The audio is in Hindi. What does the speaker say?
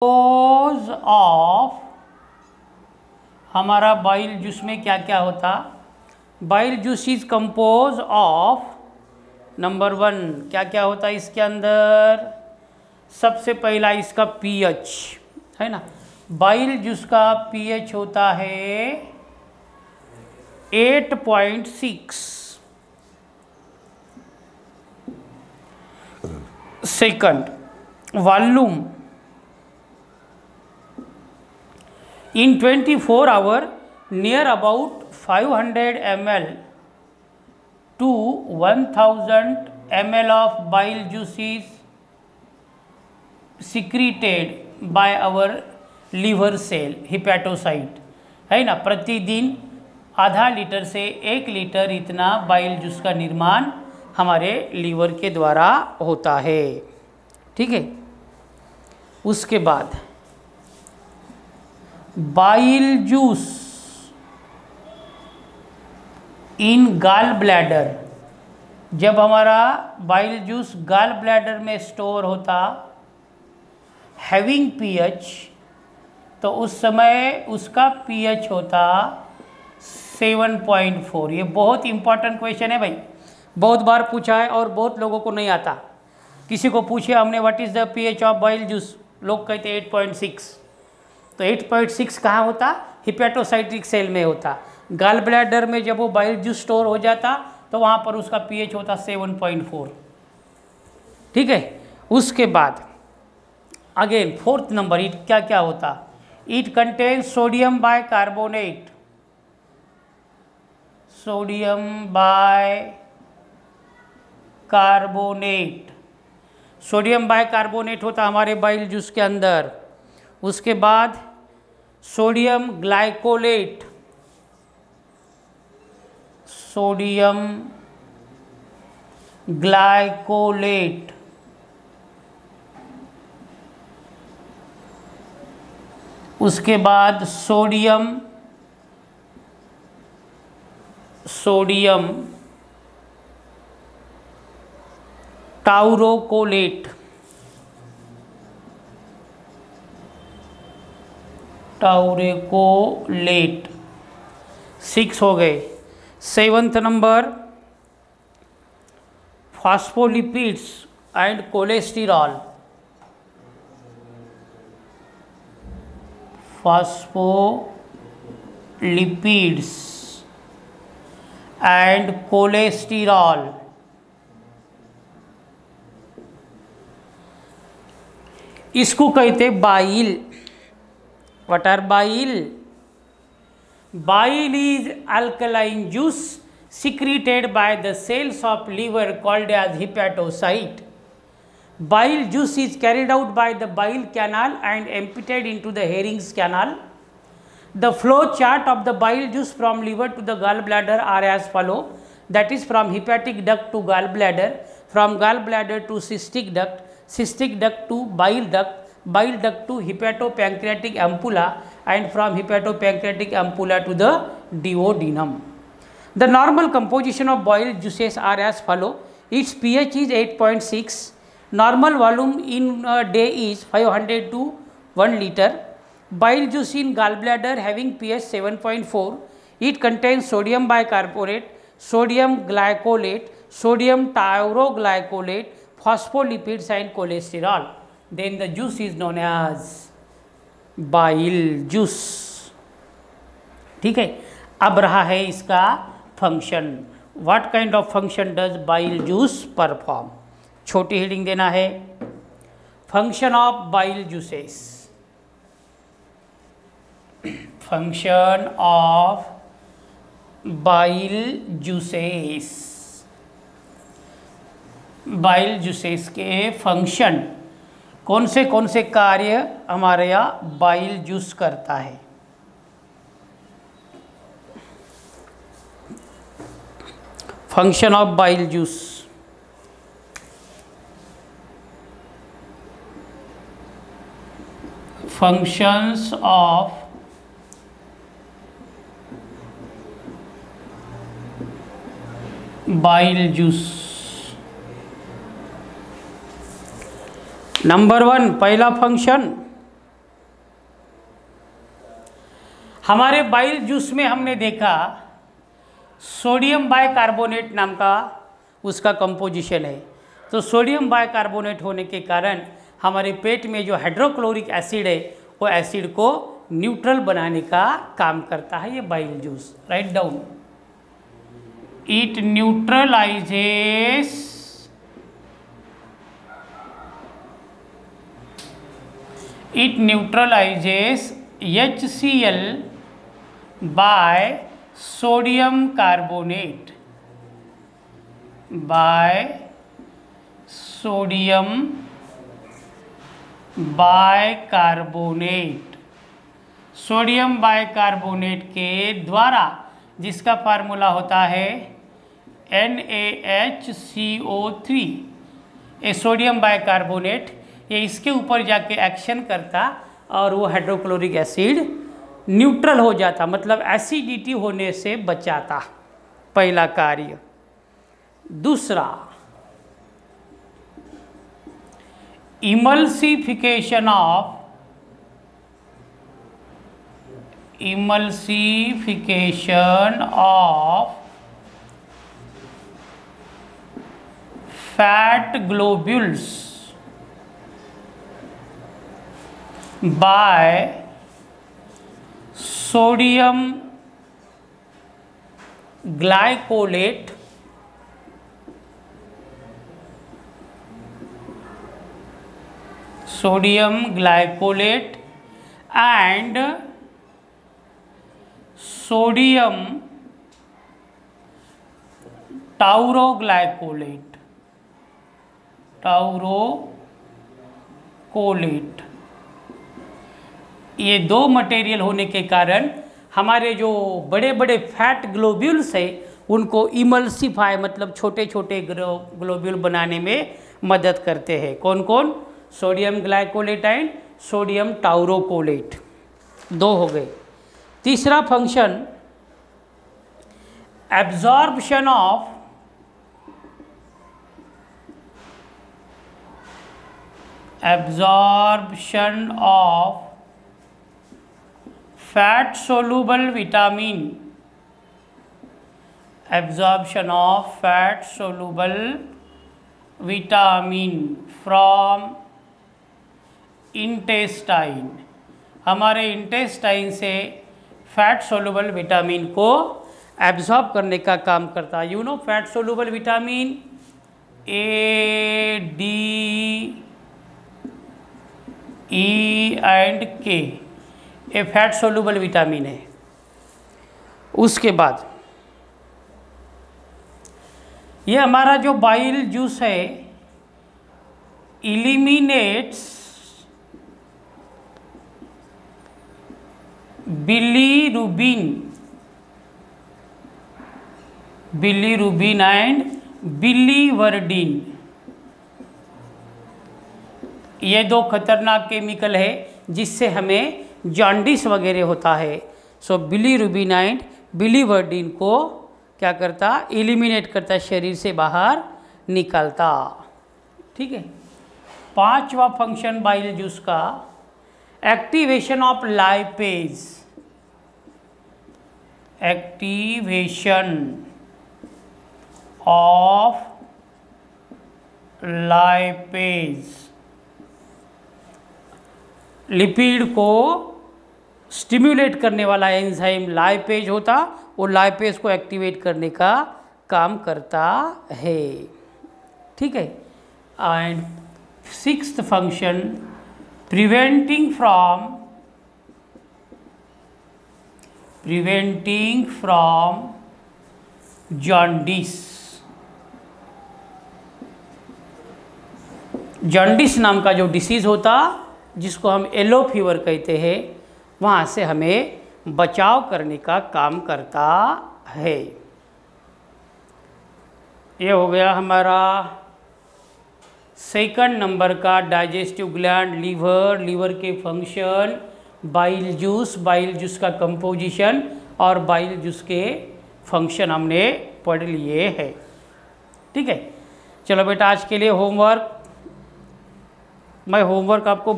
कंपोज ऑफ, हमारा बाइल जूस में क्या क्या होता। Bile juice is compose of, number 1 क्या क्या होता है इसके अंदर। सबसे पहला इसका पीएच है ना, बाइल जूस का पीएच होता है 8.6। Second, volume in 24 hour near about 500 ml to 1000 ml of bile juice is secreted by our liver cell hepatocyte, है ना। प्रतिदिन आधा लीटर से 1 लीटर इतना बाइल जूस का निर्माण हमारे लीवर के द्वारा होता है, ठीक है। उसके बाद बाइल जूस इन गाल ब्लैडर, जब हमारा बाइल जूस गाल ब्लैडर में स्टोर होता हैविंग पीएच, तो उस समय उसका पीएच होता 7.4। ये बहुत इंपॉर्टेंट क्वेश्चन है भाई, बहुत बार पूछा है और बहुत लोगों को नहीं आता। किसी को पूछे हमने what is the pH of bile juice, लोग कहते 8.6। तो 8.6 कहाँ होता, हिपेटोसाइट्रिक सेल में होता। गाल ब्लैडर में जब वो बाइल जूस स्टोर हो जाता तो वहाँ पर उसका पीएच होता 7.4, ठीक है। उसके बाद अगेन 4th नंबर, इट क्या क्या होता। It contains sodium bicarbonate, sodium bicarbonate, sodium bicarbonate होता हमारे बाइल जूस के अंदर। उसके बाद सोडियम ग्लाइकोलेट, सोडियम ग्लाइकोलेट। उसके बाद सोडियम टाउरोकोलेट, टाउरेकोलेट। 6 हो गए। 7th number phospholipids and cholesterol, phospholipids and cholesterol. इसको कहते bile. What are bile? Bile is alkaline juice secreted by the cells of liver called as hepatocyte. Bile juice is carried out by the bile canal and emptied into the Heyring's canal. The flow chart of the bile juice from liver to the gallbladder are as follow. That is from hepatic duct to gallbladder, from gallbladder to cystic duct to bile duct to hepatopancreatic ampulla, and from hepatopancreatic ampulla to the duodenum. The normal composition of bile juices are as follow. Its pH is 8.6. Normal volume in a day is 500 to 1 liter. Bile juice in gallbladder having pH 7.4. It contains sodium bicarbonate, sodium glycolate, sodium tauroglycolate, phospholipids and cholesterol. Then the juice is known as bile juice, ठीक है। अब रहा है इसका function. What kind of function does bile juice perform. छोटी हेडिंग देना है, function of bile juices. Function of bile juices, bile juices के फंक्शन, कौन से कार्य हमारे यहाँ बाइल जूस करता है। Function of bile juice. Functions of bile juice. Number 1 पहला फंक्शन हमारे बाइल जूस में हमने देखा सोडियम बाइकार्बोनेट नाम का उसका कंपोजिशन है। तो सोडियम बाइकार्बोनेट होने के कारण हमारे पेट में जो हाइड्रोक्लोरिक एसिड है वो एसिड को न्यूट्रल बनाने का काम करता है ये bile juice. Write down, it neutralises HCl by sodium carbonate sodium bicarbonate के द्वारा, जिसका फार्मूला होता है NaHCO3। ये सोडियम बाइकार्बोनेट ये इसके ऊपर जाके एक्शन करता और वो हाइड्रोक्लोरिक एसिड न्यूट्रल हो जाता, मतलब एसिडिटी होने से बचाता। पहला कार्य। दूसरा, emulsification of fat globules by sodium glycolate and sodium taurocolate। ये दो मटेरियल होने के कारण हमारे जो बड़े बड़े फैट ग्लोब्यूल्स है उनको इमल्सिफाई, मतलब छोटे छोटे ग्लोब्यूल बनाने में मदद करते हैं। कौन कौन? Sodium glycolate and sodium taurocholate. दो हो गए। तीसरा function, absorption of fat soluble vitamin from intestine. हमारे इंटेस्टाइन से फैट सोलुबल विटामिन को एब्जॉर्ब करने का काम करता है। Fat soluble vitamin A, D, E and K, ये फैट सोलुबल विटामिन है। उसके बाद ये हमारा जो बाइल जूस है इलिमिनेट्स बिलीरुबिन एंड बिलीवर्डिन। ये दो खतरनाक केमिकल है जिससे हमें जॉन्डिस वगैरह होता है। सो बिलीरुबिन एंड बिलीवर्डिन को क्या करता? एलिमिनेट करता, शरीर से बाहर निकालता। ठीक है। पांचवा फंक्शन बाइल जूस का, एक्टिवेशन ऑफ लाइपेज। लिपिड को स्टिम्युलेट करने वाला एंजाइम लाइपेज होता, वो लाइपेज को एक्टिवेट करने का काम करता है। ठीक है। And sixth function, preventing from jaundice. Jaundice नाम का जो डिसीज़ होता, जिसको हम येलो फीवर कहते हैं, वहाँ से हमें बचाव करने का काम करता है। ये हो गया हमारा सेकंड नंबर का डाइजेस्टिव ग्लैंड, लीवर के फंक्शन, बाइल जूस का कंपोजिशन और बाइल जूस के फंक्शन हमने पढ़ लिए हैं। ठीक है। चलो बेटा, आज के लिए होमवर्क, मैं होमवर्क आपको